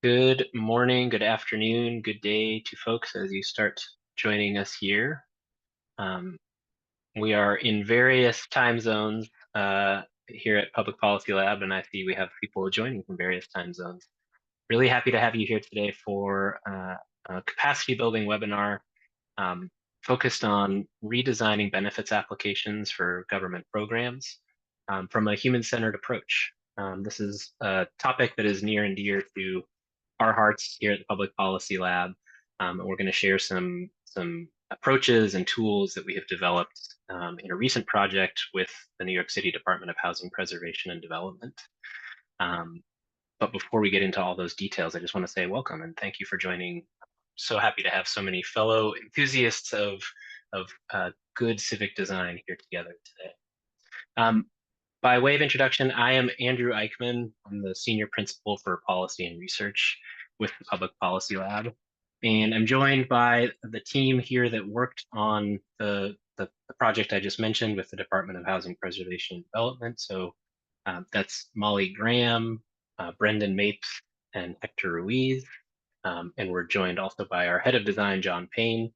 Good morning, good afternoon, good day to folks as you start joining us here. Um, we are in various time zones here at Public Policy Lab, and I see we have people joining from various time zones. Really happy to have you here today for a capacity building webinar focused on redesigning benefits applications for government programs from a human-centered approach. This is a topic that is near and dear to our hearts here at the Public Policy Lab. And we're going to share some approaches and tools that we have developed in a recent project with the New York City Department of Housing Preservation and Development. But before we get into all those details, I just want to say welcome and thank you for joining. So happy to have so many fellow enthusiasts of good civic design here together today. By way of introduction, I am Andrew Eichmann. I'm the Senior Principal for Policy and Research with the Public Policy Lab. And I'm joined by the team here that worked on the project I just mentioned with the Department of Housing Preservation and Development. So that's Molly Graham, Brendan Mapes, and Hector Ruiz. And we're joined also by our Head of Design, John Payne.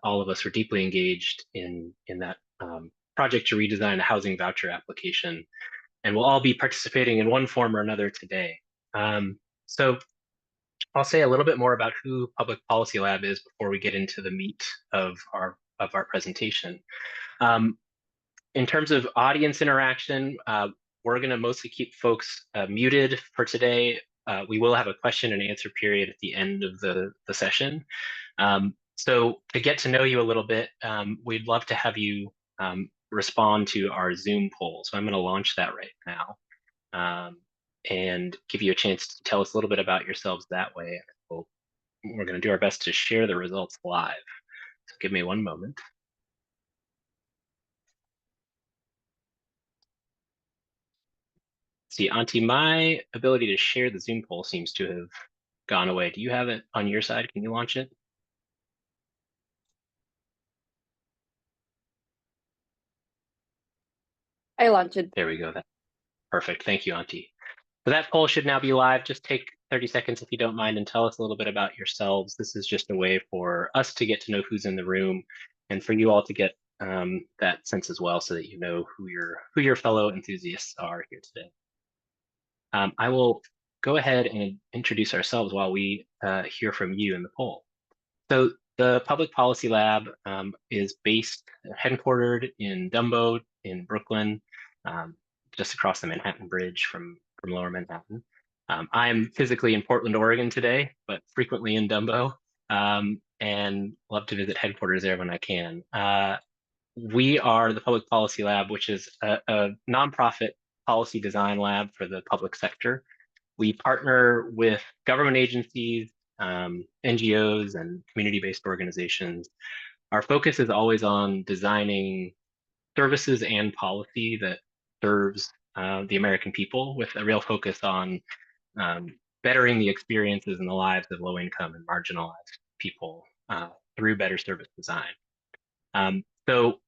All of us were deeply engaged in that project to redesign a housing voucher application, and we'll all be participating in one form or another today. So I'll say a little bit more about who Public Policy Lab is before we get into the meat of our presentation. In terms of audience interaction, we're going to mostly keep folks muted for today. We will have a question and answer period at the end of the session. So to get to know you a little bit, we'd love to have you respond to our Zoom poll. So I'm going to launch that right now and give you a chance to tell us a little bit about yourselves that way. We're going to do our best to share the results live. So give me one moment. See, Auntie, my ability to share the Zoom poll seems to have gone away. Do you have it on your side? Can you launch it? I launched it. There we go. That's perfect. Thank you, Auntie. So that poll should now be live. Just take 30 seconds if you don't mind and tell us a little bit about yourselves. This is just a way for us to get to know who's in the room and for you all to get that sense as well so that you know who your fellow enthusiasts are here today. I will go ahead and introduce ourselves while we hear from you in the poll. So the Public Policy Lab is headquartered in Dumbo in Brooklyn, just across the Manhattan Bridge from Lower Manhattan. I'm physically in Portland, Oregon today, but frequently in Dumbo, and love to visit headquarters there when I can. We are the Public Policy Lab, which is a nonprofit policy design lab for the public sector. We partner with government agencies, NGOs, and community-based organizations. Our focus is always on designing services and policy that serves the American people, with a real focus on bettering the experiences and the lives of low-income and marginalized people through better service design. So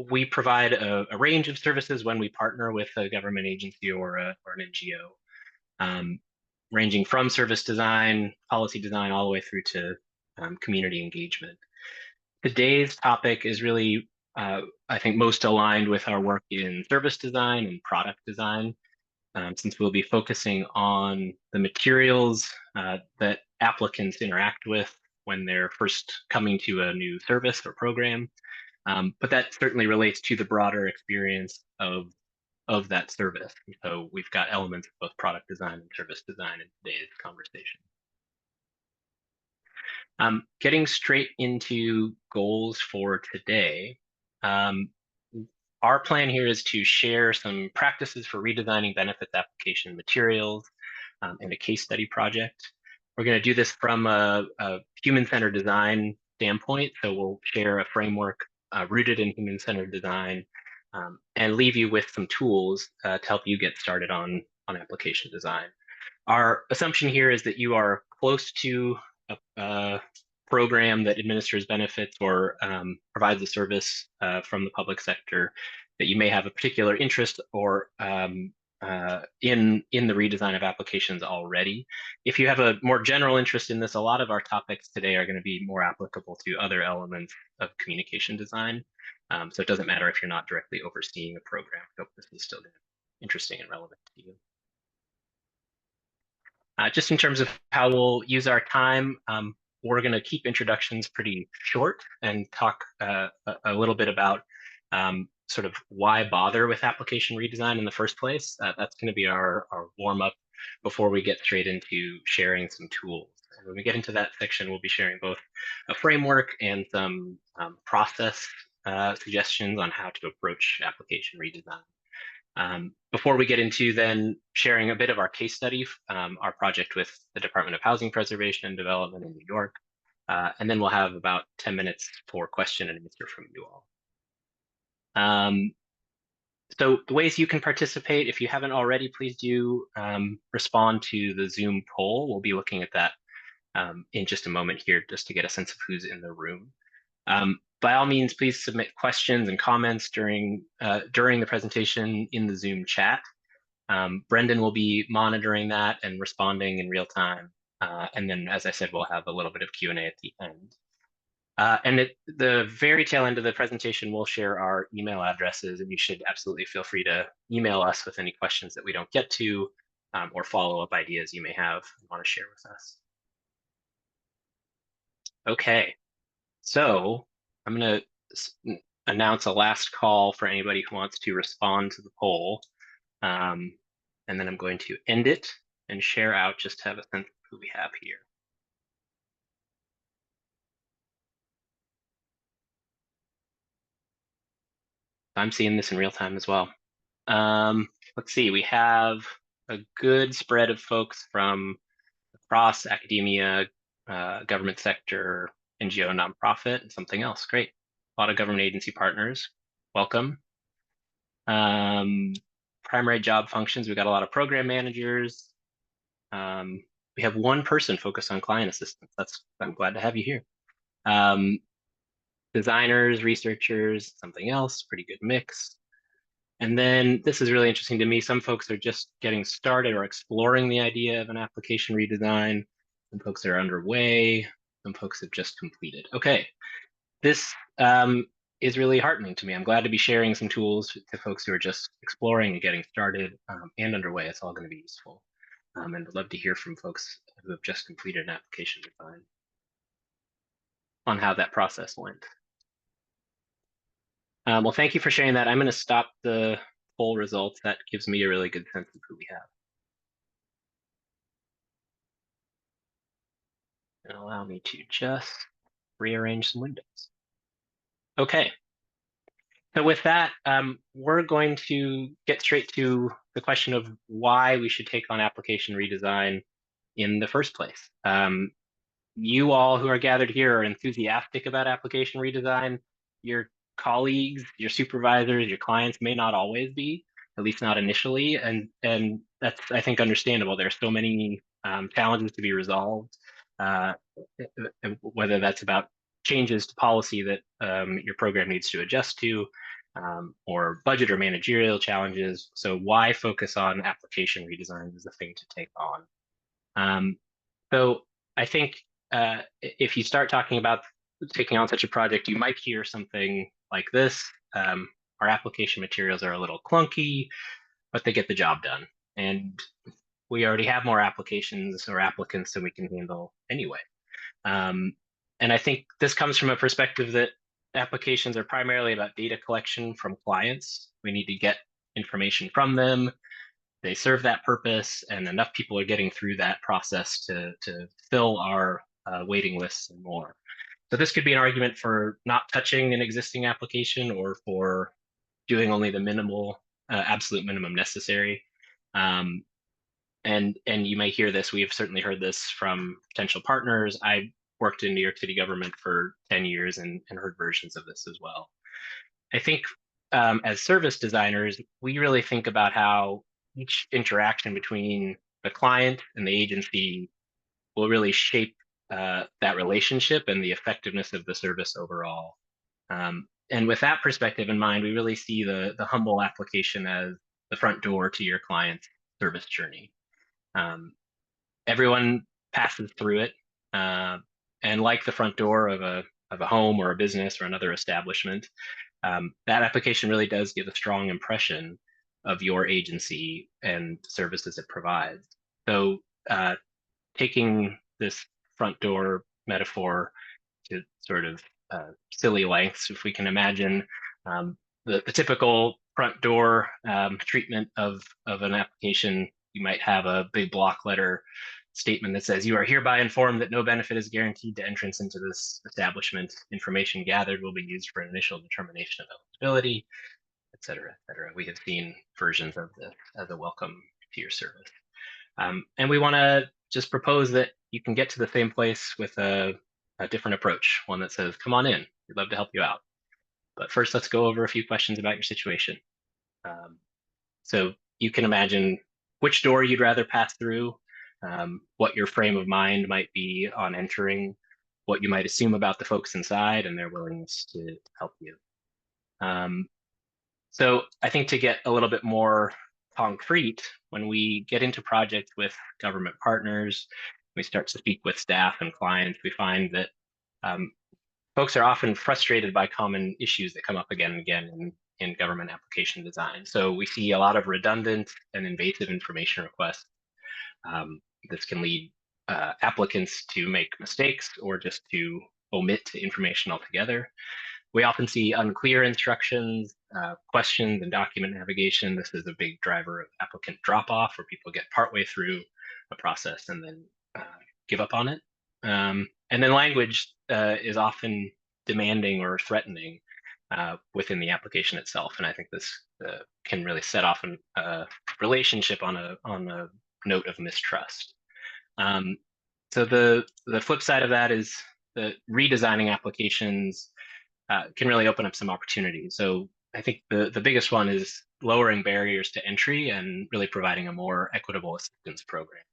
we provide a range of services when we partner with a government agency or an NGO, ranging from service design, policy design, all the way through to community engagement. Today's topic is really, I think, most aligned with our work in service design and product design, since we'll be focusing on the materials that applicants interact with when they're first coming to a new service or program. But that certainly relates to the broader experience of that service. So we've got elements of both product design and service design in today's conversation. Getting straight into goals for today, our plan here is to share some practices for redesigning benefits application materials in a case study project. We're going to do this from a human-centered design standpoint. So we'll share a framework rooted in human-centered design and leave you with some tools to help you get started on application design. Our assumption here is that you are close to a program that administers benefits or provides a service from the public sector, that you may have a particular interest or in the redesign of applications already. If you have a more general interest in this, a lot of our topics today are going to be more applicable to other elements of communication design. So it doesn't matter if you're not directly overseeing a program. I hope this is still interesting and relevant to you. Just in terms of how we'll use our time, we're going to keep introductions pretty short and talk a little bit about sort of why bother with application redesign in the first place. That's going to be our warm-up before we get straight into sharing some tools. And when we get into that section, we'll be sharing both a framework and some process suggestions on how to approach application redesign. Before we get into then sharing a bit of our case study, our project with the Department of Housing Preservation and Development in New York, and then we'll have about 10 minutes for question and answer from you all. So the ways you can participate, if you haven't already, please do respond to the Zoom poll. We'll be looking at that in just a moment here, just to get a sense of who's in the room. By all means, please submit questions and comments during the presentation in the Zoom chat. Brendan will be monitoring that and responding in real time. And then, as I said, we'll have a little bit of Q&A at the end. And at the very tail end of the presentation, we'll share our email addresses, and you should absolutely feel free to email us with any questions that we don't get to, or follow-up ideas you may have and want to share with us. Okay, so I'm going to announce a last call for anybody who wants to respond to the poll. And then I'm going to end it and share out just to have a sense of who we have here. I'm seeing this in real time as well. Let's see, we have a good spread of folks from across academia, government sector, NGO, nonprofit, and something else. Great. A lot of government agency partners. Welcome. Primary job functions, we've got a lot of program managers. We have one person focused on client assistance. I'm glad to have you here. Designers, researchers, something else, pretty good mix. And then this is really interesting to me. Some folks are just getting started or exploring the idea of an application redesign. Some folks are underway. Some folks have just completed. Okay, this is really heartening to me. I'm glad to be sharing some tools to folks who are just exploring and getting started and underway. It's all going to be useful. And I'd love to hear from folks who have just completed an application design on how that process went. Well, thank you for sharing that. I'm going to stop the poll results. That gives me a really good sense of who we have. And allow me to just rearrange some windows. Okay. So with that, we're going to get straight to the question of why we should take on application redesign in the first place. You all who are gathered here are enthusiastic about application redesign. Your colleagues, your supervisors, your clients may not always be, at least not initially, and that's, I think, understandable. There are so many challenges to be resolved, whether that's about changes to policy that your program needs to adjust to, or budget or managerial challenges. So why focus on application redesign is the thing to take on. So I think if you start talking about taking on such a project, you might hear something like this. Our application materials are a little clunky, but they get the job done. And we already have more applications or applicants than we can handle anyway. And I think this comes from a perspective that applications are primarily about data collection from clients. We need to get information from them. They serve that purpose, and enough people are getting through that process to fill our waiting lists and more. So this could be an argument for not touching an existing application or for doing only the minimal, absolute minimum necessary. And you may hear this, we have certainly heard this from potential partners. I worked in New York City government for 10 years and heard versions of this as well. I think as service designers, we really think about how each interaction between the client and the agency will really shape that relationship and the effectiveness of the service overall. And with that perspective in mind, we really see the humble application as the front door to your client's service journey. Everyone passes through it, and like the front door of a home or a business or another establishment, that application really does give a strong impression of your agency and services it provides. So taking this front door metaphor to sort of silly lengths, if we can imagine the typical front door treatment of an application, you might have a big block letter statement that says, "You are hereby informed that no benefit is guaranteed to entrance into this establishment. Information gathered will be used for an initial determination of eligibility," et cetera, et cetera. We have seen versions of this as a welcome to your service. And we want to just propose that you can get to the same place with a different approach, one that says, "Come on in, we'd love to help you out. But first, let's go over a few questions about your situation." So you can imagine which door you'd rather pass through, what your frame of mind might be on entering, what you might assume about the folks inside and their willingness to help you. So I think to get a little bit more concrete, when we get into projects with government partners, we start to speak with staff and clients, we find that folks are often frustrated by common issues that come up again and again in government application design. So we see a lot of redundant and invasive information requests. This can lead applicants to make mistakes or just to omit information altogether. We often see unclear instructions, questions, and document navigation. This is a big driver of applicant drop-off, where people get partway through a process and then give up on it. And then language is often demanding or threatening within the application itself. And I think this can really set off a relationship on a note of mistrust. So the flip side of that is that redesigning applications can really open up some opportunities. So I think the biggest one is lowering barriers to entry and really providing a more equitable assistance program,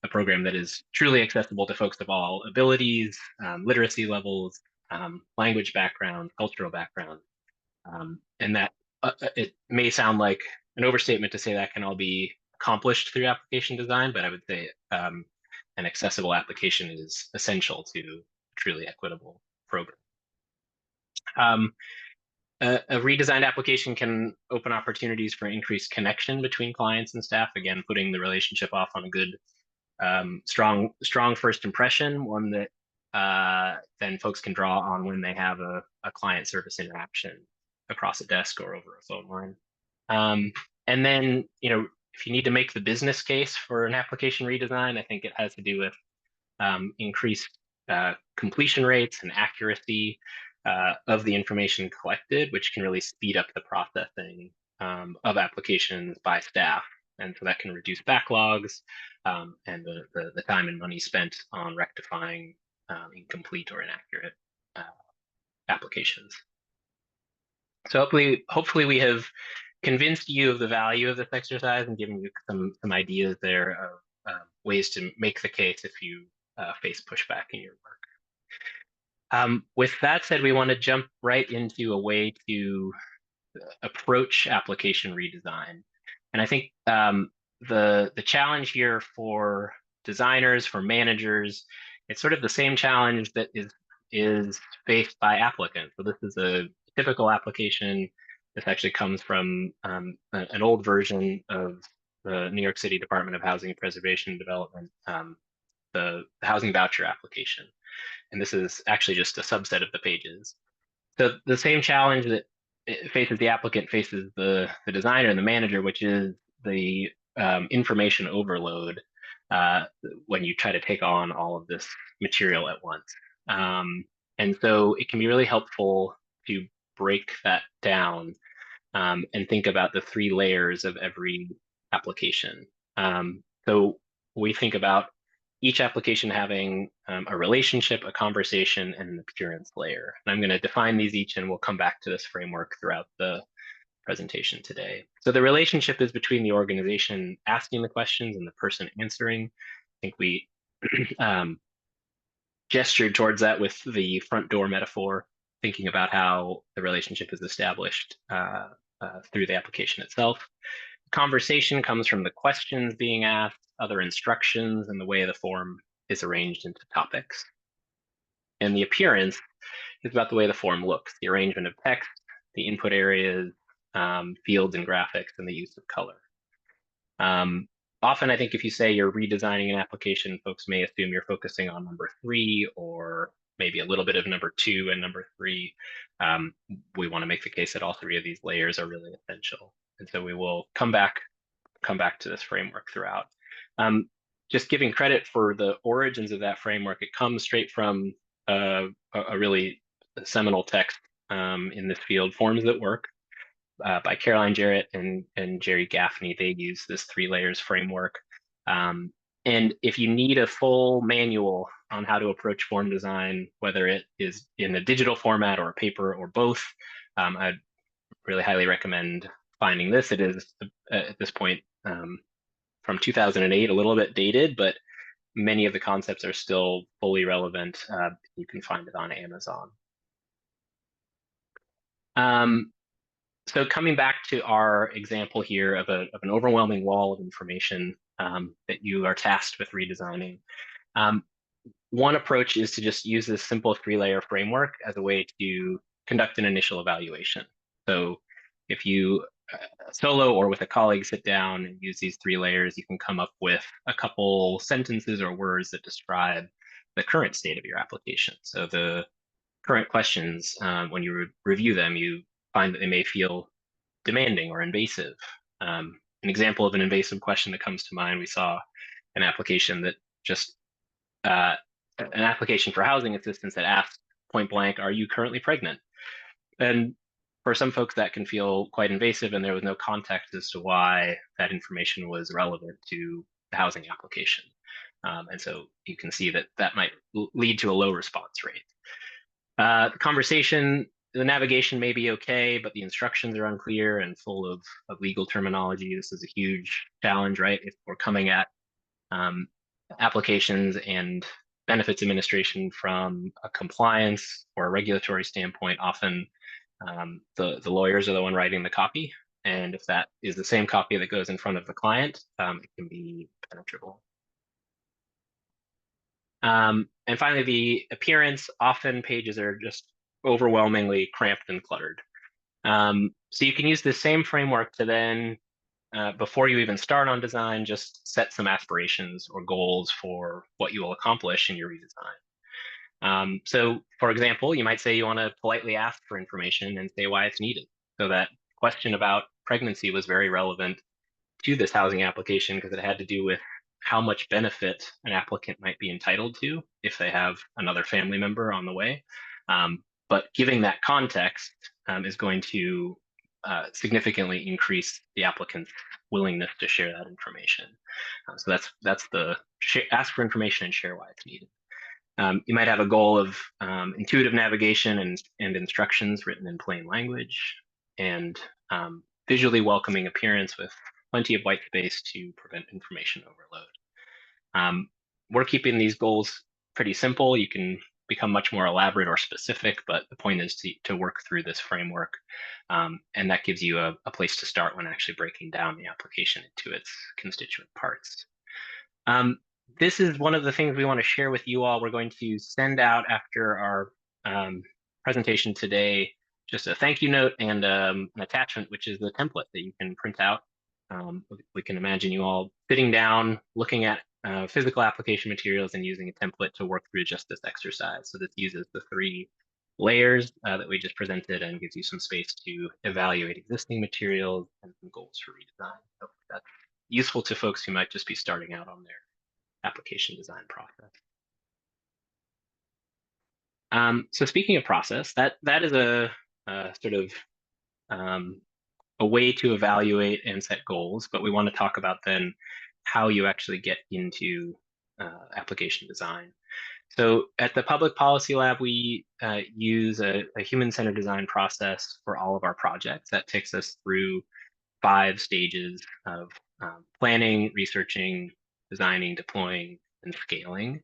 a program that is truly accessible to folks of all abilities, literacy levels, language background, cultural background, and that it may sound like an overstatement to say that can all be accomplished through application design, but I would say an accessible application is essential to a truly equitable program. A redesigned application can open opportunities for increased connection between clients and staff, again, putting the relationship off on a good, strong first impression, one that then folks can draw on when they have a client service interaction across a desk or over a phone line. And then, if you need to make the business case for an application redesign, I think it has to do with increased completion rates and accuracy of the information collected, which can really speed up the processing of applications by staff. And so that can reduce backlogs and the time and money spent on rectifying incomplete or inaccurate applications. So hopefully we have convinced you of the value of this exercise and given you some ideas there of ways to make the case if you face pushback in your work. With that said, we want to jump right into a way to approach application redesign. And I think the challenge here for designers, for managers, it's sort of the same challenge that is faced by applicants. So this is a typical application. This actually comes from an old version of the New York City Department of Housing Preservation and Development, the housing voucher application. And this is actually just a subset of the pages. So the same challenge that faces the applicant faces the designer and the manager, which is the information overload when you try to take on all of this material at once. And so it can be really helpful to break that down and think about the 3 layers of every application. So we think about each application having a relationship, a conversation, and an appearance layer. And I'm going to define these each, and we'll come back to this framework throughout the presentation today. So the relationship is between the organization asking the questions and the person answering. I think we gestured towards that with the front door metaphor, thinking about how the relationship is established through the application itself. Conversation comes from the questions being asked, other instructions, and the way the form is arranged into topics. And the appearance is about the way the form looks, the arrangement of text, the input areas, fields and graphics, and the use of color. Often, I think if you say you're redesigning an application, folks may assume you're focusing on number 3 or maybe a little bit of number 2 and number 3. We want to make the case that all 3 of these layers are really essential. And so we will come back to this framework throughout. Just giving credit for the origins of that framework, it comes straight from a really seminal text in this field, Forms That Work, by Caroline Jarrett and Jerry Gaffney. They use this 3 layers framework. And if you need a full manual on how to approach form design, whether it is in a digital format or a paper or both, I'd really highly recommend finding this. It is at this point from 2008, a little bit dated, but many of the concepts are still fully relevant. You can find it on Amazon. So coming back to our example here of an overwhelming wall of information that you are tasked with redesigning, one approach is to just use this simple 3-layer framework as a way to conduct an initial evaluation. So if you solo or with a colleague sit down and use these 3 layers, you can come up with a couple sentences or words that describe the current state of your application. So the current questions, when you review them, you find that they may feel demanding or invasive. An example of an invasive question that comes to mind, we saw an application that just an application for housing assistance that asked point blank, "Are you currently pregnant?" And for some folks that can feel quite invasive, and there was no context as to why that information was relevant to the housing application. And so you can see that that might lead to a low response rate. The conversation, the navigation may be okay, but the instructions are unclear and full of legal terminology. This is a huge challenge, right? If we're coming at applications and benefits administration from a compliance or a regulatory standpoint, often the lawyers are the one writing the copy. And if that is the same copy that goes in front of the client, it can be penetrable. And finally, the appearance, often pages are just overwhelmingly cramped and cluttered. So you can use the same framework to then, before you even start on design, just set some aspirations or goals for what you will accomplish in your redesign. So for example, you might say you want to politely ask for information and say why it's needed. So that question about pregnancy was very relevant to this housing application because it had to do with how much benefit an applicant might be entitled to if they have another family member on the way. But giving that context is going to significantly increase the applicant's willingness to share that information. So that's the ask for information and share why it's needed. You might have a goal of intuitive navigation and instructions written in plain language, and visually welcoming appearance with plenty of white space to prevent information overload. We're keeping these goals pretty simple. You can become much more elaborate or specific, but the point is to work through this framework, and that gives you a place to start when actually breaking down the application into its constituent parts. This is one of the things we want to share with you all. We're going to send out after our presentation today just a thank you note and an attachment, which is the template that you can print out. We can imagine you all sitting down, looking at physical application materials and using a template to work through just this exercise. So this uses the 3 layers that we just presented and gives you some space to evaluate existing materials and some goals for redesign. So that's useful to folks who might just be starting out on their application design process. So speaking of process, that is a sort of a way to evaluate and set goals, but we want to talk about then how you actually get into application design. So at the Public Policy Lab, we use a human-centered design process for all of our projects. That takes us through 5 stages of planning, researching, designing, deploying, and scaling.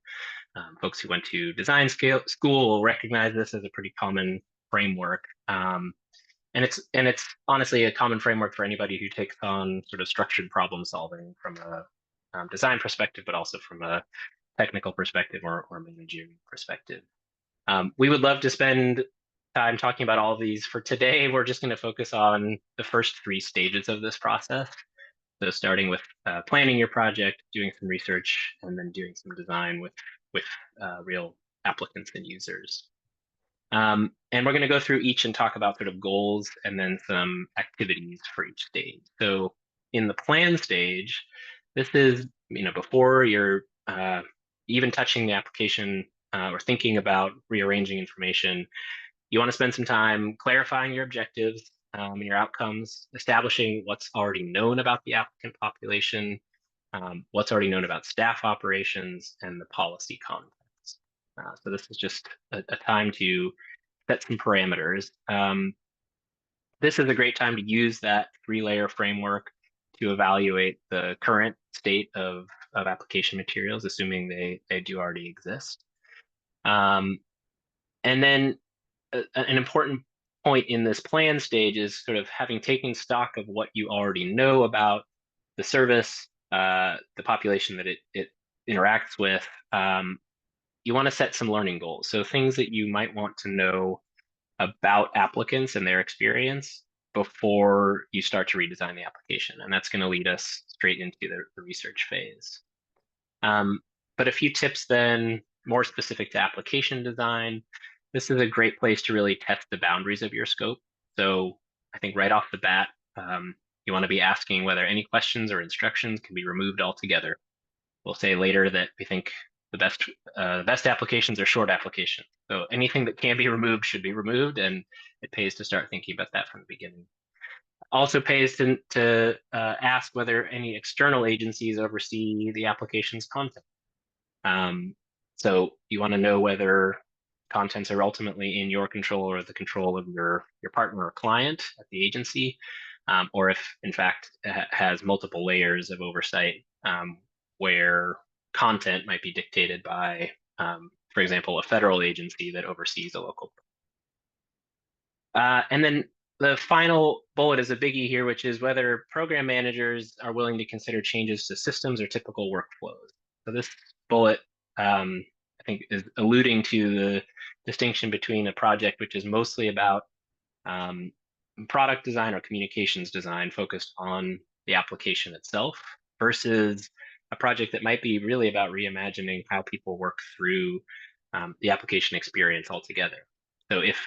Folks who went to design school will recognize this as a pretty common framework. it's honestly a common framework for anybody who takes on sort of structured problem solving from a design perspective, but also from a technical perspective or managerial perspective. We would love to spend time talking about all of these. For today, we're just going to focus on the first three stages of this process. So starting with planning your project, doing some research, and then doing some design with real applicants and users. And we're going to go through each and talk about sort of goals and then some activities for each stage. So in the plan stage, this is, before you're even touching the application or thinking about rearranging information, you want to spend some time clarifying your objectives, your outcomes, establishing what's already known about the applicant population, what's already known about staff operations, and the policy context. So this is just a time to set some parameters. This is a great time to use that three-layer framework to evaluate the current state of application materials, assuming they do already exist. And then an important point in this plan stage is sort of having taken stock of what you already know about the service, the population that it interacts with. You want to set some learning goals. So things that you might want to know about applicants and their experience before you start to redesign the application. And that's going to lead us straight into the research phase. But a few tips then, more specific to application design. This is a great place to really test the boundaries of your scope. So I think right off the bat, you want to be asking whether any questions or instructions can be removed altogether. We'll say later that we think the best applications are short applications. So anything that can be removed should be removed, and it pays to start thinking about that from the beginning. Also pays to ask whether any external agencies oversee the application's content. So you want to know whether contents are ultimately in your control or the control of your partner or client at the agency, or if in fact has multiple layers of oversight where content might be dictated by, for example, a federal agency that oversees a local. And then the final bullet is a biggie here, which is whether program managers are willing to consider changes to systems or typical workflows. So this bullet, I think, is alluding to the distinction between a project which is mostly about product design or communications design focused on the application itself versus a project that might be really about reimagining how people work through the application experience altogether. So if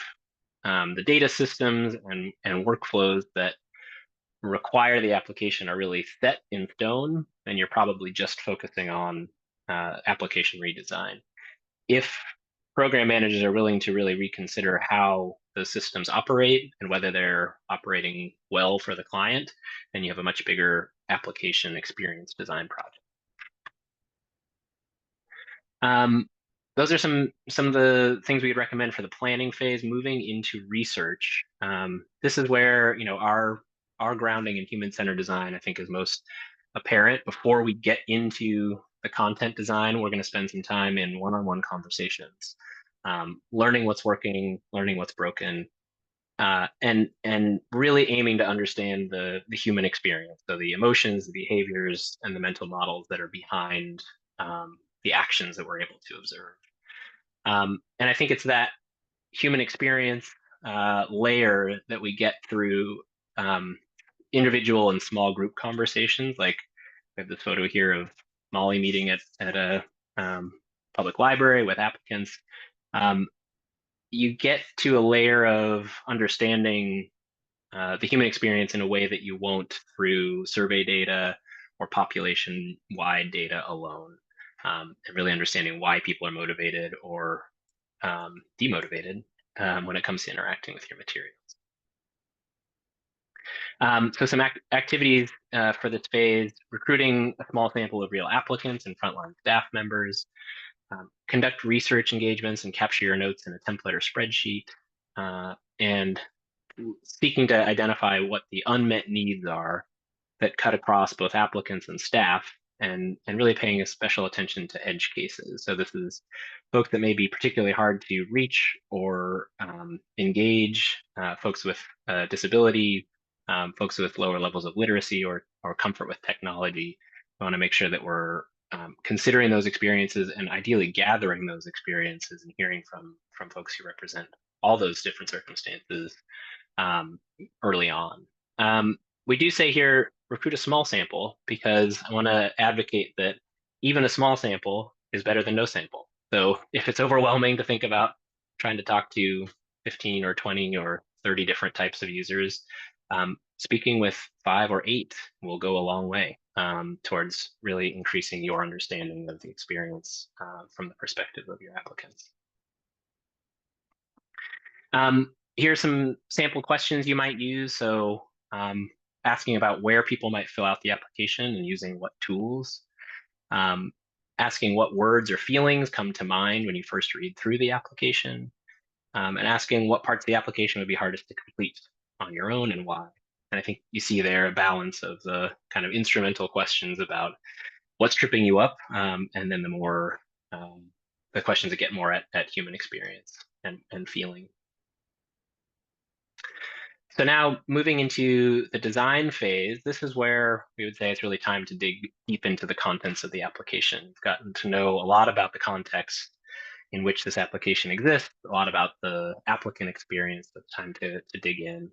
the data systems and workflows that require the application are really set in stone, then you're probably just focusing on application redesign. If program managers are willing to really reconsider how the systems operate and whether they're operating well for the client, then you have a much bigger application experience design project. Those are some of the things we'd recommend for the planning phase. Moving into research, this is where our grounding in human-centered design, I think, is most apparent. Before we get into the content design, we're going to spend some time in one-on-one conversations, learning what's working, learning what's broken, and really aiming to understand the human experience, so the emotions, the behaviors, and the mental models that are behind the actions that we're able to observe. And I think it's that human experience layer that we get through individual and small group conversations. Like we have this photo here of Molly meeting at a public library with applicants. You get to a layer of understanding the human experience in a way that you won't through survey data or population-wide data alone, and really understanding why people are motivated or demotivated when it comes to interacting with your materials. So some activities for this phase: recruiting a small sample of real applicants and frontline staff members, conduct research engagements and capture your notes in a template or spreadsheet, and seeking to identify what the unmet needs are that cut across both applicants and staff and really paying a special attention to edge cases. So this is folks that may be particularly hard to reach or engage, folks with disability, folks with lower levels of literacy or comfort with technology. We want to make sure that we're considering those experiences and ideally gathering those experiences and hearing from folks who represent all those different circumstances um, early on. We do say here, recruit a small sample because I want to advocate that even a small sample is better than no sample. So if it's overwhelming to think about trying to talk to 15 or 20 or 30 different types of users, speaking with 5 or 8 will go a long way towards really increasing your understanding of the experience from the perspective of your applicants. Here's some sample questions you might use. So asking about where people might fill out the application and using what tools. Asking what words or feelings come to mind when you first read through the application. And asking what parts of the application would be hardest to complete on your own and why. And I think you see there a balance of the kind of instrumental questions about what's tripping you up, and then the more the questions that get more at human experience and feeling. So now moving into the design phase, this is where we would say it's really time to dig deep into the contents of the application. We've gotten to know a lot about the context in which this application exists, a lot about the applicant experience. So it's time to dig in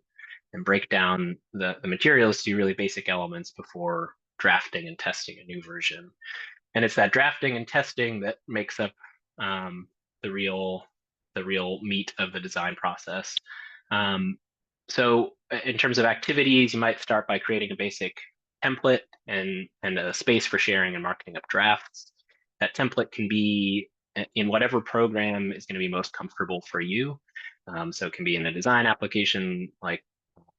and break down the materials to really basic elements before drafting and testing a new version. And it's that drafting and testing that makes up the real meat of the design process. So in terms of activities, you might start by creating a basic template and a space for sharing and marking up drafts. That template can be in whatever program is going to be most comfortable for you. So it can be in a design application like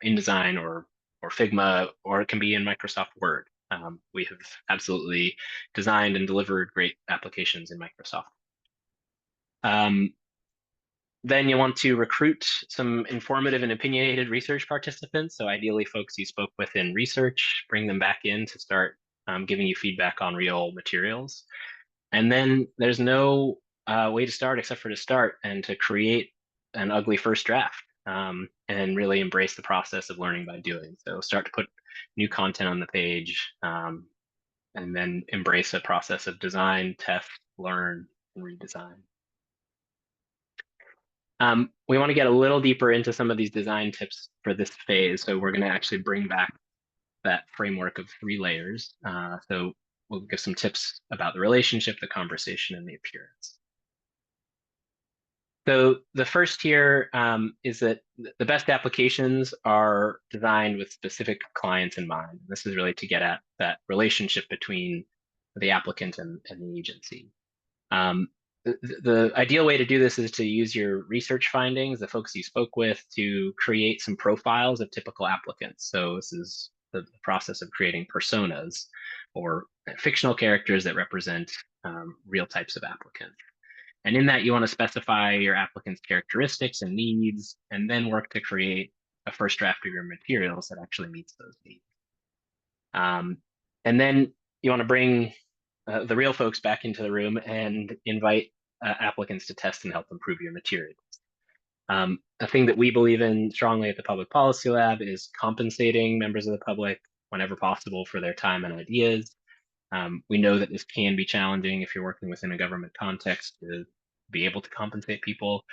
InDesign or Figma, or it can be in Microsoft Word. We have absolutely designed and delivered great applications in Microsoft. Then you want to recruit some informative and opinionated research participants. So ideally folks you spoke with in research, bring them back in to start giving you feedback on real materials. And then there's no way to start except for to start and to create an ugly first draft and really embrace the process of learning by doing. So start to put new content on the page and then embrace a process of design, test, learn, and redesign. We want to get a little deeper into some of these design tips for this phase. So we're going to actually bring back that framework of 3 layers. So we'll give some tips about the relationship, the conversation, and the appearance. So the first here is that the best applications are designed with specific clients in mind. This is really to get at that relationship between the applicant and the agency. The ideal way to do this is to use your research findings, the folks you spoke with, to create some profiles of typical applicants. So this is the process of creating personas or fictional characters that represent real types of applicants. And in that, you want to specify your applicant's characteristics and needs, and then work to create a first draft of your materials that actually meets those needs. And then you want to bring the real folks back into the room and invite applicants to test and help improve your materials. A thing that we believe in strongly at the Public Policy Lab is compensating members of the public whenever possible for their time and ideas. We know that this can be challenging if you're working within a government context to be able to compensate people.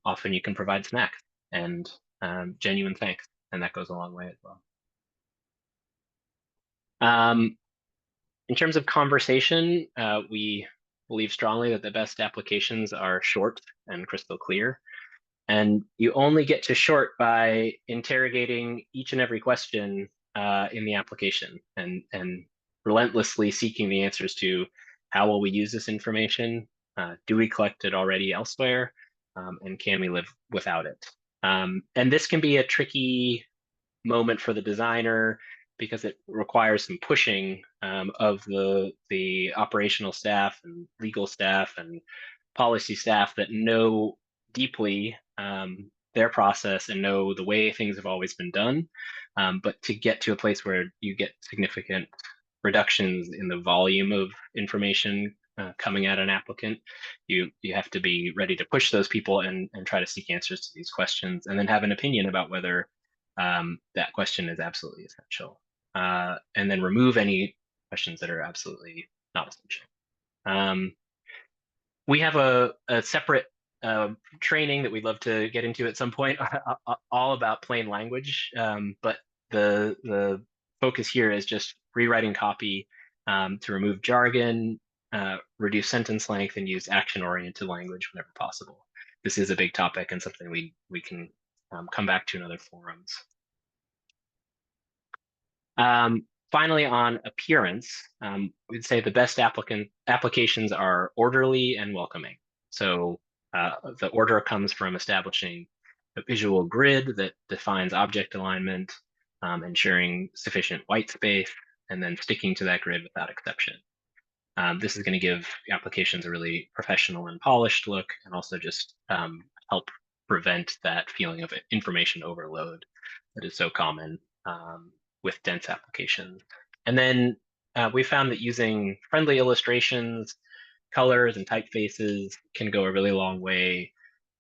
Often you can provide snacks and genuine thanks, and that goes a long way as well. In terms of conversation, we believe strongly that the best applications are short and crystal clear. And you only get to short by interrogating each and every question in the application and relentlessly seeking the answers to how will we use this information? Do we collect it already elsewhere? And can we live without it? And this can be a tricky moment for the designer because it requires some pushing of the operational staff and legal staff and policy staff that know deeply their process and know the way things have always been done. But to get to a place where you get significant reductions in the volume of information coming at an applicant. You have to be ready to push those people and try to seek answers to these questions, and then have an opinion about whether that question is absolutely essential, and then remove any questions that are absolutely not essential. We have a separate training that we'd love to get into at some point, all about plain language. But the focus here is just rewriting copy to remove jargon, reduce sentence length, and use action-oriented language whenever possible. This is a big topic and something we can come back to in other forums. Finally, on appearance, we'd say the best applications are orderly and welcoming. So the order comes from establishing a visual grid that defines object alignment, ensuring sufficient white space, and then sticking to that grid without exception. This is going to give applications a really professional and polished look, and also just help prevent that feeling of information overload that is so common with dense applications. And then we found that using friendly illustrations, colors, and typefaces can go a really long way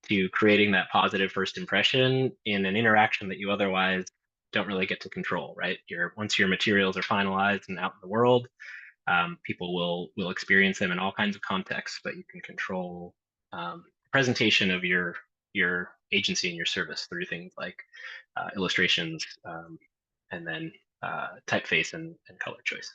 to creating that positive first impression in an interaction that you otherwise don't really get to control, right? Once your materials are finalized and out in the world, people will experience them in all kinds of contexts, but you can control presentation of your agency and your service through things like illustrations, and then typeface and color choices.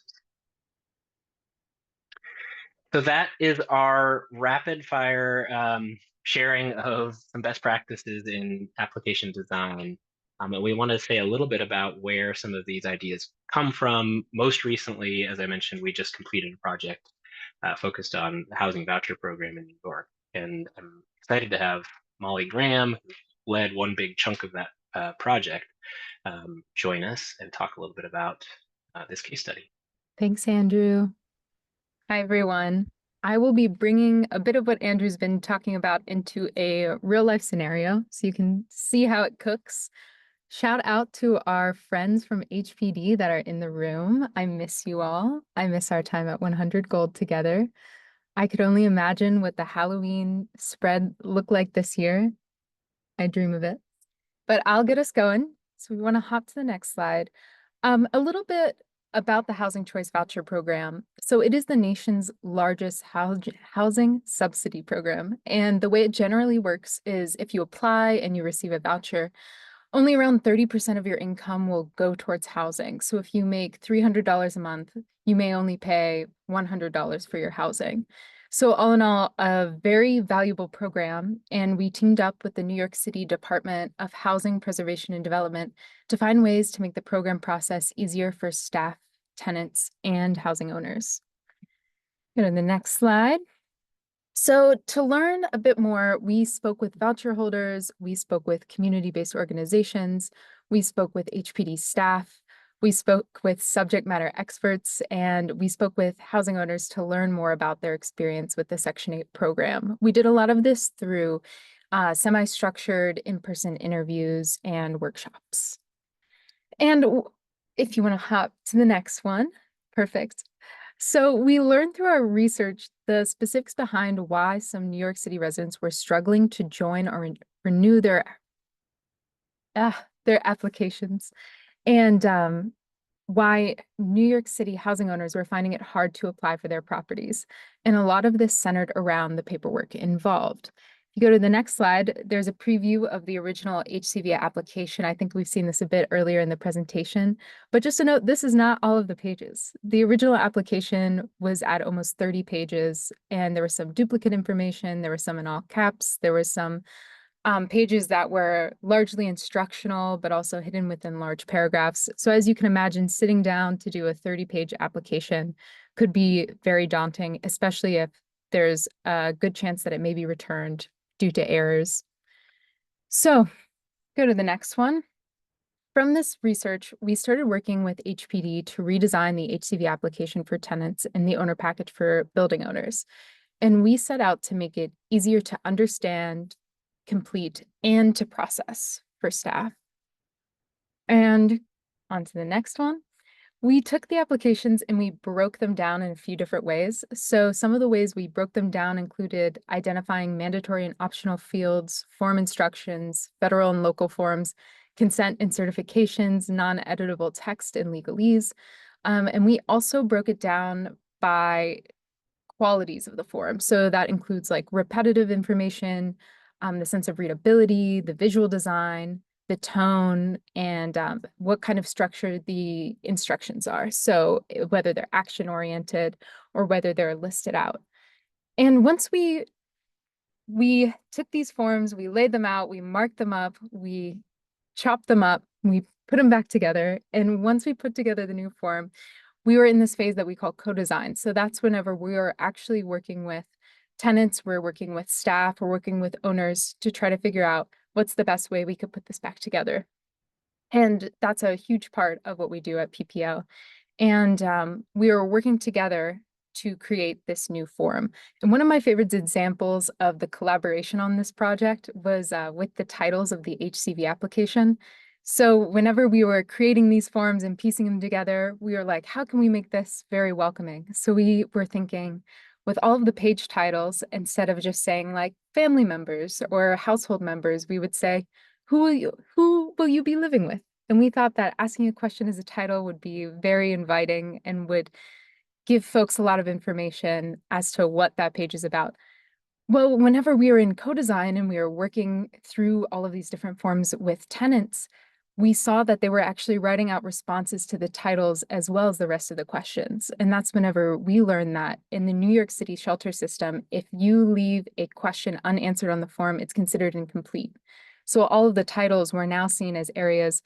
So that is our rapid fire sharing of some best practices in application design. And we want to say a little bit about where some of these ideas come from. Most recently, as I mentioned, we just completed a project focused on the housing voucher program in New York. And I'm excited to have Molly Graham, who led one big chunk of that project, join us and talk a little bit about this case study. Thanks, Andrew. Hi, everyone. I will be bringing a bit of what Andrew's been talking about into a real life scenario so you can see how it cooks. Shout out to our friends from HPD that are in the room. I miss you all. I miss our time at 100 Gold together. I could only imagine what the Halloween spread looked like this year. I dream of it. But I'll get us going. So we want to hop to the next slide. A little bit about the Housing Choice Voucher Program. So it is the nation's largest housing subsidy program. And the way it generally works is if you apply and you receive a voucher, only around 30% of your income will go towards housing. So if you make $300 a month, you may only pay $100 for your housing. So all in all, a very valuable program. And we teamed up with the New York City Department of Housing Preservation and Development to find ways to make the program process easier for staff, tenants, and housing owners. Go to the next slide. So to learn a bit more, we spoke with voucher holders, we spoke with community-based organizations, we spoke with HPD staff, we spoke with subject matter experts, and we spoke with housing owners to learn more about their experience with the Section 8 program. We did a lot of this through semi-structured in-person interviews and workshops. And if you want to hop to the next one, perfect. So we learned through our research the specifics behind why some New York City residents were struggling to join or renew their applications, and why New York City housing owners were finding it hard to apply for their properties. And a lot of this centered around the paperwork involved. If you go to the next slide, there's a preview of the original HCV application. I think we've seen this a bit earlier in the presentation, but just to note, this is not all of the pages. The original application was at almost 30 pages, and there was some duplicate information. There was some in all caps. There was some pages that were largely instructional, but also hidden within large paragraphs. So as you can imagine, sitting down to do a 30-page application could be very daunting, especially if there's a good chance that it may be returned due to errors. So go to the next one. From this research, we started working with HPD to redesign the HCV application for tenants and the owner package for building owners. And we set out to make it easier to understand, complete, and to process for staff. And on to the next one. We took the applications and we broke them down in a few different ways. So some of the ways we broke them down included identifying mandatory and optional fields, form instructions, federal and local forms, consent and certifications, non-editable text and legalese. And we also broke it down by qualities of the form. So that includes like repetitive information, the sense of readability, the visual design, the tone, and what kind of structure the instructions are. So whether they're action oriented or whether they're listed out. And once we took these forms, we laid them out, we marked them up, we chopped them up, we put them back together. And once we put together the new form, we were in this phase that we call co-design. So that's whenever we are actually working with tenants, we're working with staff, we're working with owners to try to figure out what's the best way we could put this back together. And that's a huge part of what we do at PPO. And we are working together to create this new form. And one of my favorite examples of the collaboration on this project was with the titles of the HCV application. So whenever we were creating these forms and piecing them together, we were like, how can we make this very welcoming? So we were thinking with all of the page titles, instead of just saying like family members or household members, we would say, who will you be living with? And we thought that asking a question as a title would be very inviting and would give folks a lot of information as to what that page is about. Well, whenever we were in co-design and we were working through all of these different forms with tenants, we saw that they were actually writing out responses to the titles as well as the rest of the questions. And that's whenever we learned that in the New York City shelter system, if you leave a question unanswered on the form, it's considered incomplete. So all of the titles were now seen as areas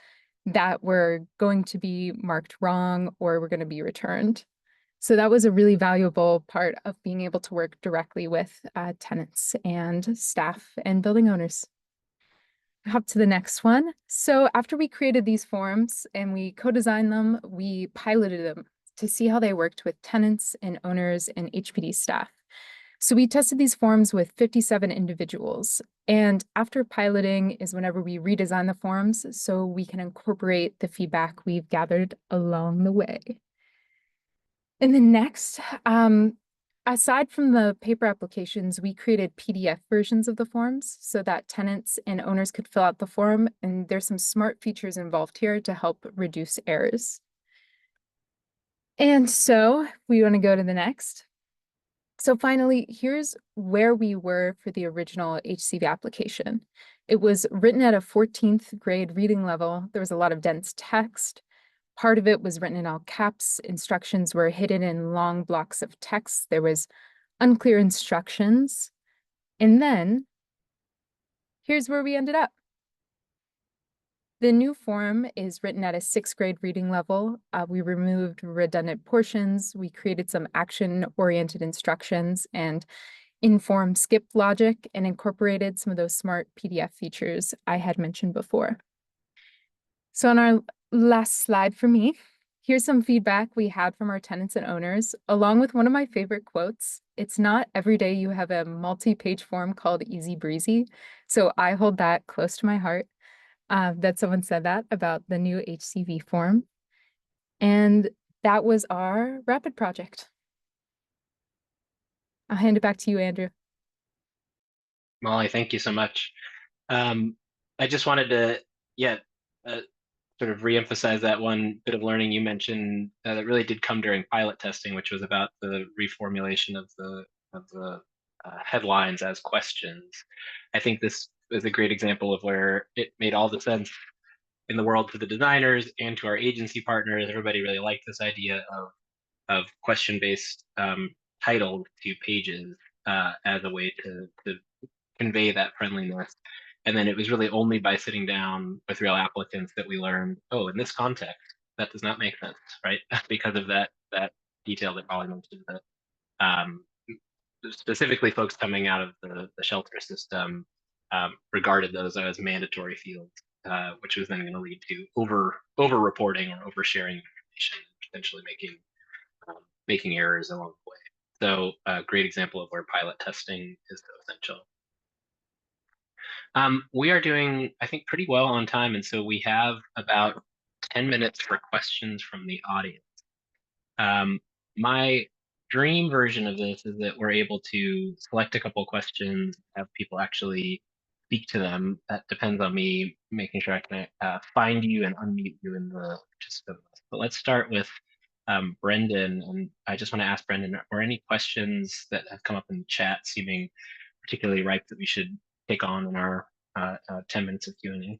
that were going to be marked wrong or were going to be returned. So that was a really valuable part of being able to work directly with tenants and staff and building owners. Hop to the next one. So after we created these forms and we co-designed them, we piloted them to see how they worked with tenants and owners and HPD staff. So we tested these forms with 57 individuals. And after piloting is whenever we redesign the forms so we can incorporate the feedback we've gathered along the way. And then next, aside from the paper applications, we created PDF versions of the forms so that tenants and owners could fill out the form. And there's some smart features involved here to help reduce errors. And so we want to go to the next. So finally, here's where we were for the original HCV application. It was written at a 14th grade reading level. There was a lot of dense text. Part of it was written in all caps. Instructions were hidden in long blocks of text. There was unclear instructions. And then here's where we ended up. The new form is written at a 6th grade reading level. We removed redundant portions. We created some action-oriented instructions and informed skip logic and incorporated some of those smart PDF features I had mentioned before. So on our last slide for me, here's some feedback we had from our tenants and owners, along with one of my favorite quotes. It's not every day you have a multi-page form called easy breezy. So I hold that close to my heart. That someone said that about the new HCV form. And that was our rapid project. I'll hand it back to you, Andrew. Molly, thank you so much. I just wanted to, sort of reemphasize that one bit of learning you mentioned that really did come during pilot testing, which was about the reformulation of the headlines as questions. I think this is a great example of where it made all the sense in the world to the designers and to our agency partners. Everybody really liked this idea of question-based titles to pages as a way to convey that friendliness. And then it was really only by sitting down with real applicants that we learned, oh, in this context, that does not make sense, right? Because of that detail that Molly mentioned, that specifically folks coming out of the shelter system regarded those as mandatory fields, which was then going to lead to over reporting or oversharing information, potentially making errors along the way. So a great example of where pilot testing is so essential. We are doing, I think, pretty well on time, and so we have about 10 minutes for questions from the audience. My dream version of this is that we're able to select a couple questions, have people actually speak to them. That depends on me making sure I can find you and unmute you in the participant list. But let's start with Brendan. And I just want to ask Brendan, are any questions that have come up in the chat seeming particularly ripe that we should take on in our 10 minutes of Q&A?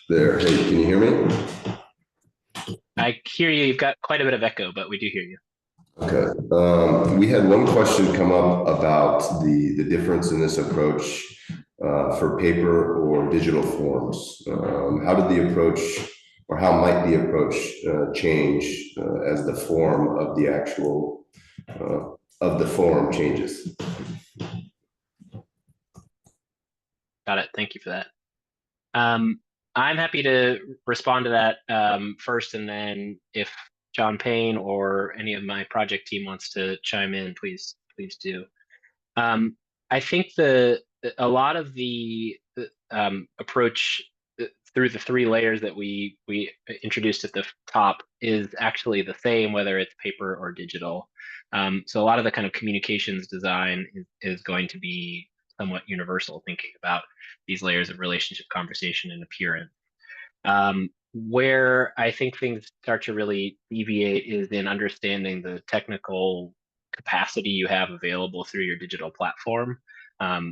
There. Hey, can you hear me? I hear you. You've got quite a bit of echo, but we do hear you. Okay. We had one question come up about the difference in this approach for paper or digital forms. How did the approach, or how might the approach change as the form of the actual of the form changes? Got it. Thank you for that. I'm happy to respond to that first, and then if John Payne or any of my project team wants to chime in, please do. I think a lot of the approach through the 3 layers that we introduced at the top is actually the same, whether it's paper or digital. So a lot of the kind of communications design is going to be somewhat universal, thinking about these layers of relationship, conversation, and appearance. Where I think things start to really deviate is in understanding the technical capacity you have available through your digital platform.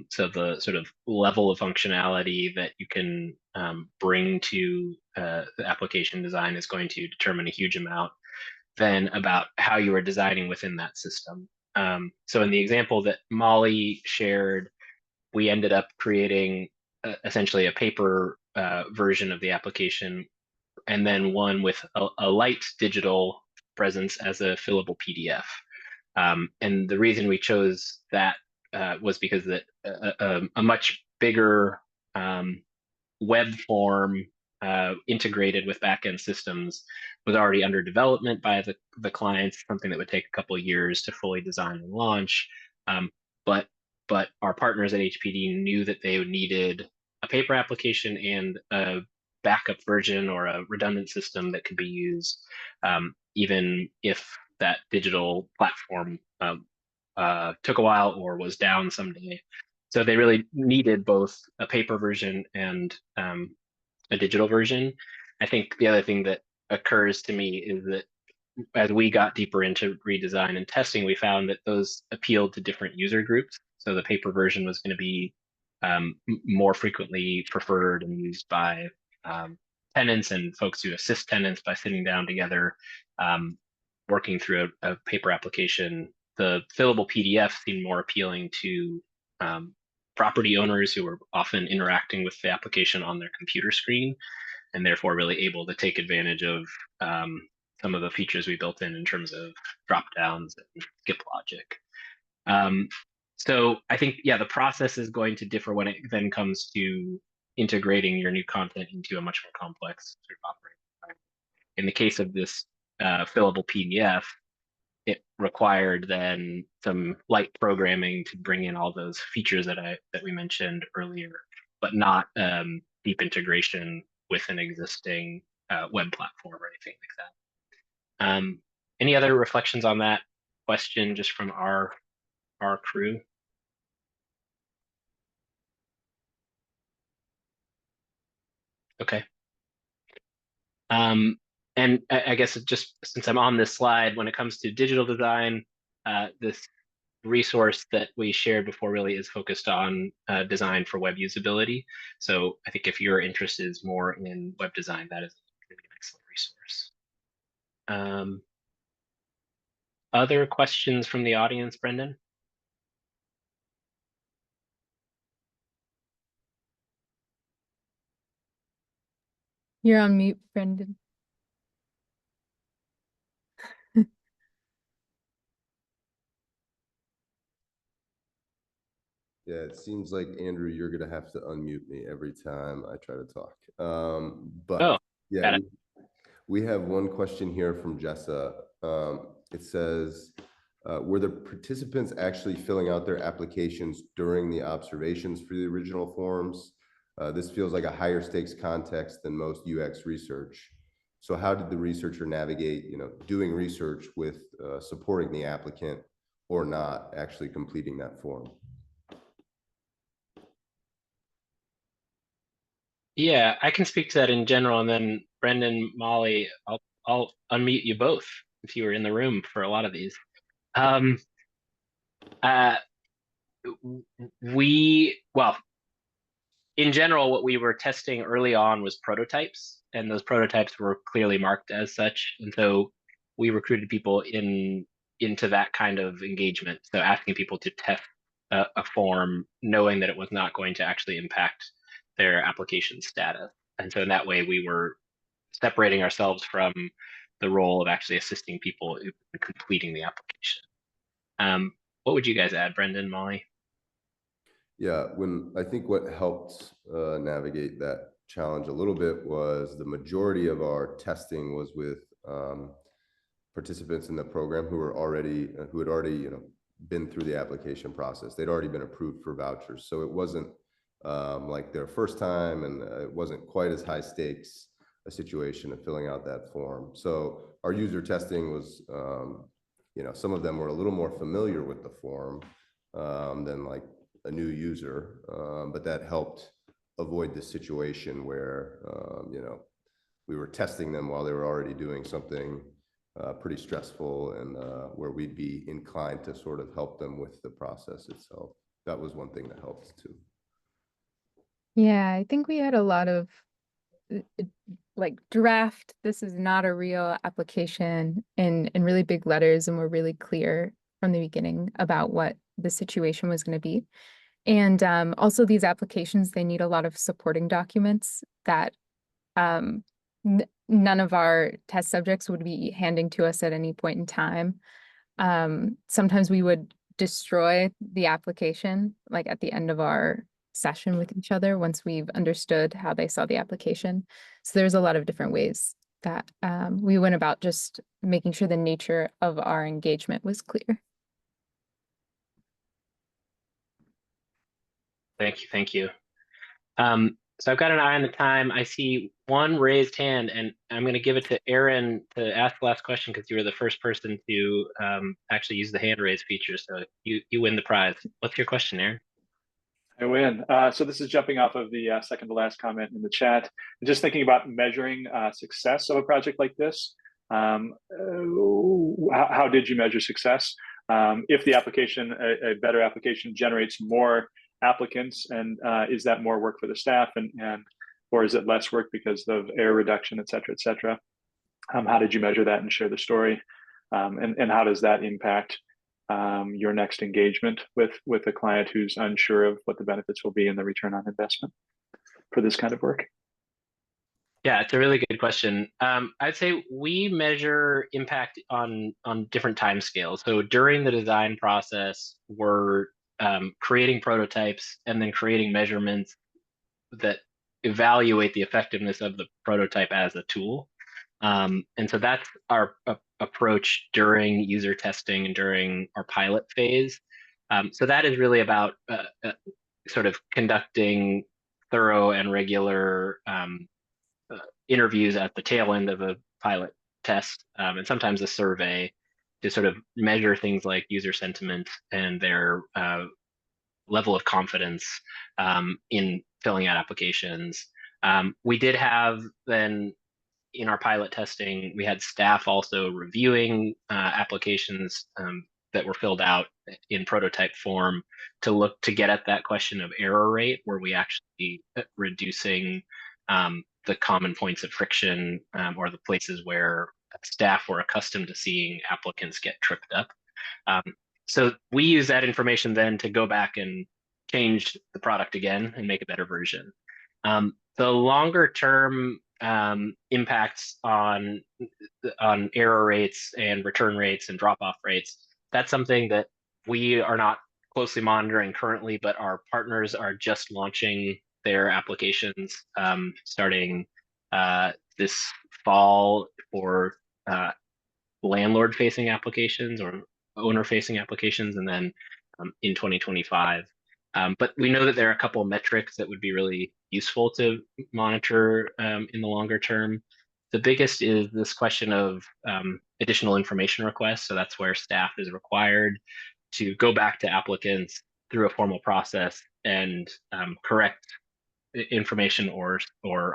So the sort of level of functionality that you can bring to the application design is going to determine a huge amount then about how you are designing within that system. So in the example that Molly shared, we ended up creating essentially a paper version of the application, and then one with a light digital presence as a fillable PDF. And the reason we chose that was because that a much bigger web form integrated with backend systems was already under development by the clients, something that would take a couple of years to fully design and launch. But our partners at HPD knew that they needed a paper application and a backup version or a redundant system that could be used even if that digital platform took a while or was down someday. So they really needed both a paper version and a digital version. I think the other thing that occurs to me is that as we got deeper into redesign and testing, we found that those appealed to different user groups. So the paper version was going to be more frequently preferred and used by tenants and folks who assist tenants by sitting down together, working through a paper application. The fillable PDF seemed more appealing to property owners who were often interacting with the application on their computer screen, and therefore really able to take advantage of some of the features we built in terms of drop downs and skip logic. So I think, yeah, the process is going to differ when it then comes to integrating your new content into a much more complex sort of operating environment. In the case of this fillable PDF, it required then some light programming to bring in all those features that we mentioned earlier, but not deep integration with an existing web platform or anything like that. Any other reflections on that question just from our crew? Okay. And I guess just since I'm on this slide, when it comes to digital design, this resource that we shared before really is focused on design for web usability. So I think if your interest is more in web design, that is going to be an excellent resource. Other questions from the audience, Brendan? You're on mute, Brendan. Yeah, it seems like, Andrew, you're going to have to unmute me every time I try to talk. But yeah, we have one question here from Jessa. It says, were the participants actually filling out their applications during the observations for the original forms? This feels like a higher stakes context than most UX research. So how did the researcher navigate, doing research with supporting the applicant or not actually completing that form? Yeah, I can speak to that in general, and then Brendan, Molly, I'll unmute you both if you were in the room for a lot of these. Um, uh, well, in general, what we were testing early on was prototypes, and those prototypes were clearly marked as such. And so we recruited people into that kind of engagement. So asking people to test a form, knowing that it was not going to actually impact their application status. And so in that way, we were separating ourselves from the role of actually assisting people in completing the application. What would you guys add, Brendan, Molly? Yeah, when I think what helped navigate that challenge a little bit was the majority of our testing was with participants in the program who were already who had already been through the application process. They'd already been approved for vouchers, so it wasn't like their first time, and it wasn't quite as high stakes a situation of filling out that form. So our user testing was, some of them were a little more familiar with the form than like a new user, but that helped avoid the situation where we were testing them while they were already doing something pretty stressful, and where we'd be inclined to sort of help them with the process itself. That was one thing that helped too. Yeah, I think we had a lot of like draft, this is not a real application in really big letters, and we're really clear from the beginning about what the situation was going to be. And also these applications, they need a lot of supporting documents that none of our test subjects would be handing to us at any point in time. Sometimes we would destroy the application like at the end of our session with each other once we've understood how they saw the application. So there's a lot of different ways that we went about just making sure the nature of our engagement was clear. Thank you. So I've got an eye on the time. I see one raised hand, and I'm going to give it to Aaron to ask the last question because you were the first person to actually use the hand raise feature. So you win the prize. What's your question, Aaron? I win. So this is jumping off of the second to last comment in the chat. Just thinking about measuring success of a project like this. How did you measure success? If the application, a better application, generates more applicants, and is that more work for the staff, and or is it less work because of error reduction, et cetera, et cetera? How did you measure that and share the story? And how does that impact your next engagement with a client who's unsure of what the benefits will be and the return on investment for this kind of work? Yeah, it's a really good question. I'd say we measure impact on different time scales. So during the design process, we're creating prototypes and then creating measurements that evaluate the effectiveness of the prototype as a tool. And so that's our approach during user testing and during our pilot phase. So that is really about sort of conducting thorough and regular interviews at the tail end of a pilot test, and sometimes a survey to sort of measure things like user sentiment and their level of confidence in filling out applications. We did have then in our pilot testing, we had staff also reviewing applications that were filled out in prototype form to get at that question of error rate, where we actually reducing the common points of friction or the places where staff were accustomed to seeing applicants get tripped up. So we use that information then to go back and change the product again and make a better version. The longer term impacts on error rates and return rates and drop off rates, that's something that we are not closely monitoring currently, but our partners are just launching their applications starting this fall for landlord facing applications or owner-facing applications, and then in 2025. But we know that there are a couple of metrics that would be really useful to monitor in the longer term. The biggest is this question of additional information requests. So that's where staff is required to go back to applicants through a formal process and correct information or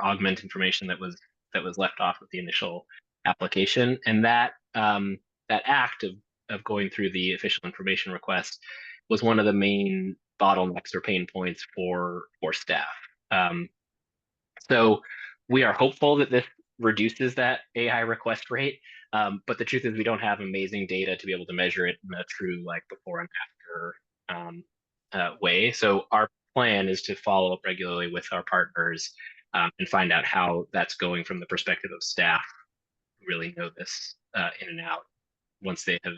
augment information that was left off with the initial application. And that that act of going through the official information request was one of the main bottlenecks or pain points for staff. So we are hopeful that this reduces that AI request rate, but the truth is we don't have amazing data to be able to measure it in a true like before and after way. So our plan is to follow up regularly with our partners and find out how that's going from the perspective of staff who really know this in and out. Once they have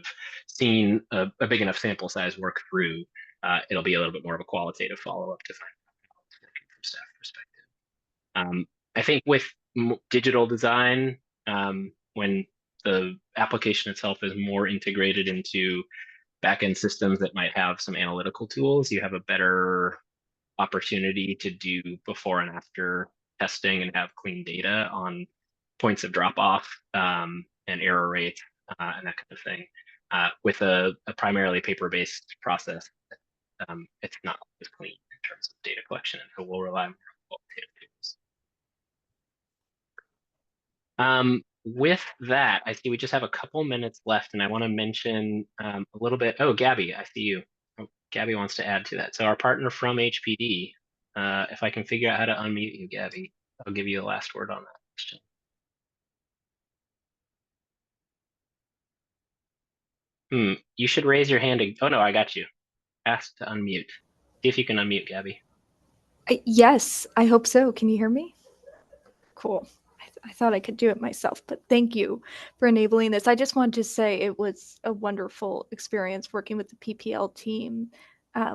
seen a big enough sample size work through, it'll be a little bit more of a qualitative follow-up to find out how it's working from staff perspective. I think with digital design, when the application itself is more integrated into backend systems that might have some analytical tools, you have a better opportunity to do before and after testing and have clean data on points of drop off and error rate and that kind of thing. With a primarily paper-based process, it's not as clean in terms of data collection, and so we'll rely more on qualitative tools. With that, I see we just have a couple minutes left, and I want to mention a little bit. Oh, Gabby, I see you. Oh, Gabby wants to add to that. So our partner from HPD, if I can figure out how to unmute you, Gabby, I'll give you the last word on that question. You should raise your hand. Oh no, I got you. Ask to unmute. See if you can unmute, Gabby. Yes, I hope so. Can you hear me? Cool. I thought I could do it myself, but thank you for enabling this. I just wanted to say it was a wonderful experience working with the PPL team.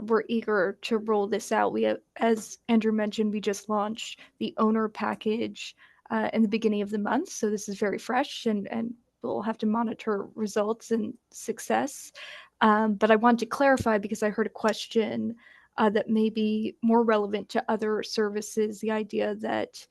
We're eager to roll this out. We, as Andrew mentioned, we just launched the owner package in the beginning of the month. So this is very fresh and we'll have to monitor results and success. But I wanted to clarify because I heard a question that may be more relevant to other services, the idea that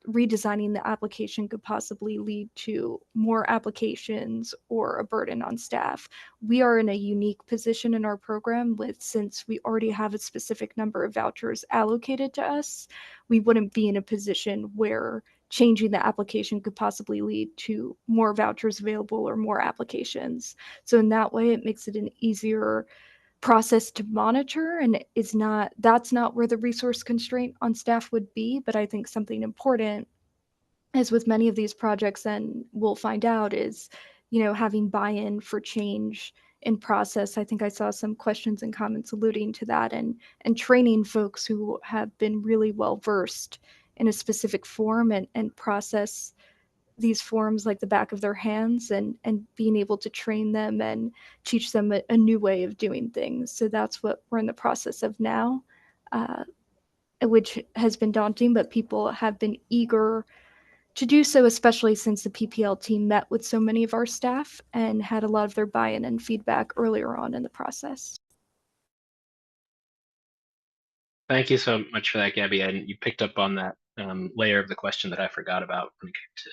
redesigning the application could possibly lead to more applications or a burden on staff. We are in a unique position in our program since we already have a specific number of vouchers allocated to us, we wouldn't be in a position where changing the application could possibly lead to more vouchers available or more applications. So in that way, it makes it an easier process to monitor, and that's not where the resource constraint on staff would be. But I think something important, as with many of these projects, and we'll find out, is having buy-in for change in process. I think I saw some questions and comments alluding to that, and training folks who have been really well versed in a specific form and process these forms like the back of their hands, and being able to train them and teach them a new way of doing things. So that's what we're in the process of now, which has been daunting, but people have been eager to do so, especially since the PPL team met with so many of our staff and had a lot of their buy-in and feedback earlier on in the process. Thank you so much for that, Gabby. And you picked up on that layer of the question that I forgot about when it came to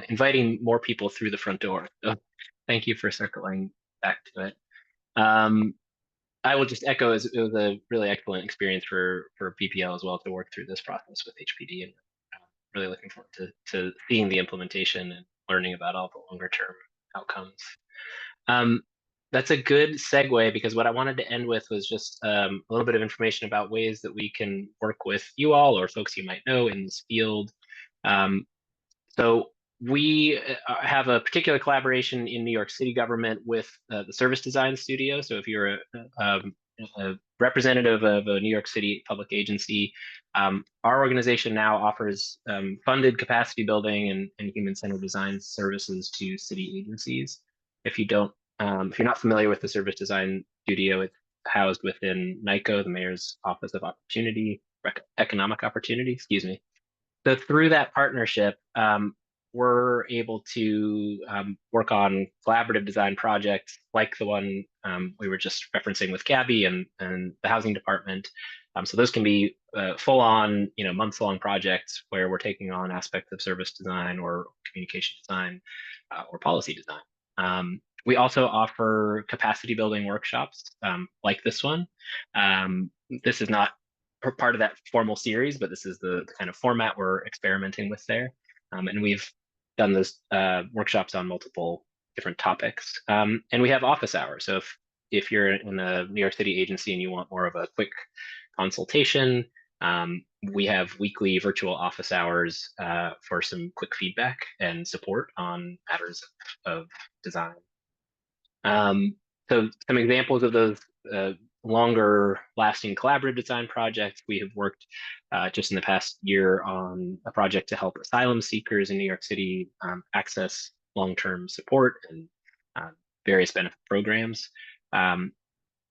inviting more people through the front door. So thank you for circling back to it. I will just echo, it was a really excellent experience for PPL as well to work through this process with HPD, and really looking forward to seeing the implementation and learning about all the longer term outcomes. That's a good segue, because what I wanted to end with was just a little bit of information about ways that we can work with you all or folks you might know in this field. So we have a particular collaboration in New York City government with the Service Design Studio. So if you're a representative of a New York City public agency, our organization now offers funded capacity building and human-centered design services to city agencies. If you're not familiar with the Service Design Studio, it's housed within NICO, the Mayor's Office of Economic Opportunity, excuse me. So through that partnership, we're able to work on collaborative design projects like the one we were just referencing with Gabby and the housing department. So those can be full-on, months-long projects where we're taking on aspects of service design or communication design or policy design. We also offer capacity building workshops like this one. This is not part of that formal series, but this is the kind of format we're experimenting with there. And we've done those workshops on multiple different topics. And we have office hours. So if you're in a New York City agency and you want more of a quick consultation, we have weekly virtual office hours for some quick feedback and support on matters of design. So some examples of those longer lasting collaborative design projects. We have worked just in the past year on a project to help asylum seekers in New York City access long-term support and various benefit programs,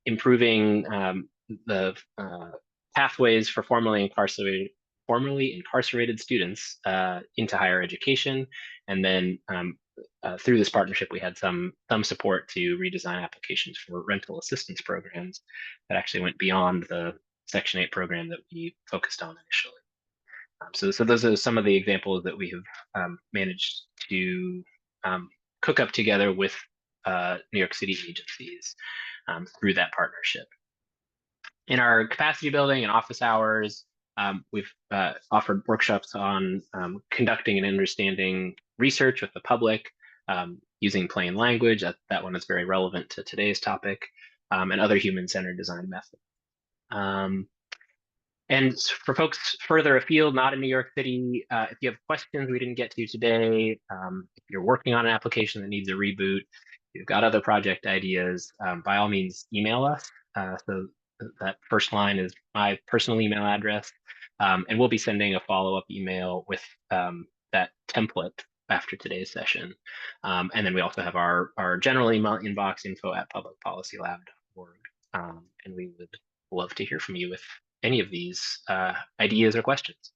improving the pathways for formerly incarcerated students into higher education, and then through this partnership, we had some support to redesign applications for rental assistance programs that actually went beyond the Section 8 program that we focused on initially. So those are some of the examples that we have managed to cook up together with New York City agencies through that partnership. In our capacity building and office hours, we've offered workshops on conducting and understanding research with the public, using plain language. That one is very relevant to today's topic, and other human-centered design methods. And for folks further afield, not in New York City, if you have questions we didn't get to today, if you're working on an application that needs a reboot, you've got other project ideas, by all means, email us. So that first line is my personal email address, and we'll be sending a follow-up email with that template after today's session. And then we also have our general email inbox, info@publicpolicylab.org. And we would love to hear from you with any of these ideas or questions.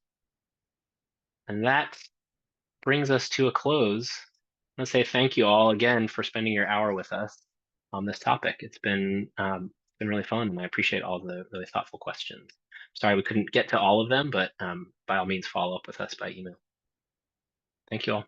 And that brings us to a close. Let's say thank you all again for spending your hour with us on this topic. It's been really fun, and I appreciate all the really thoughtful questions. Sorry we couldn't get to all of them, but by all means, follow up with us by email. Thank you all.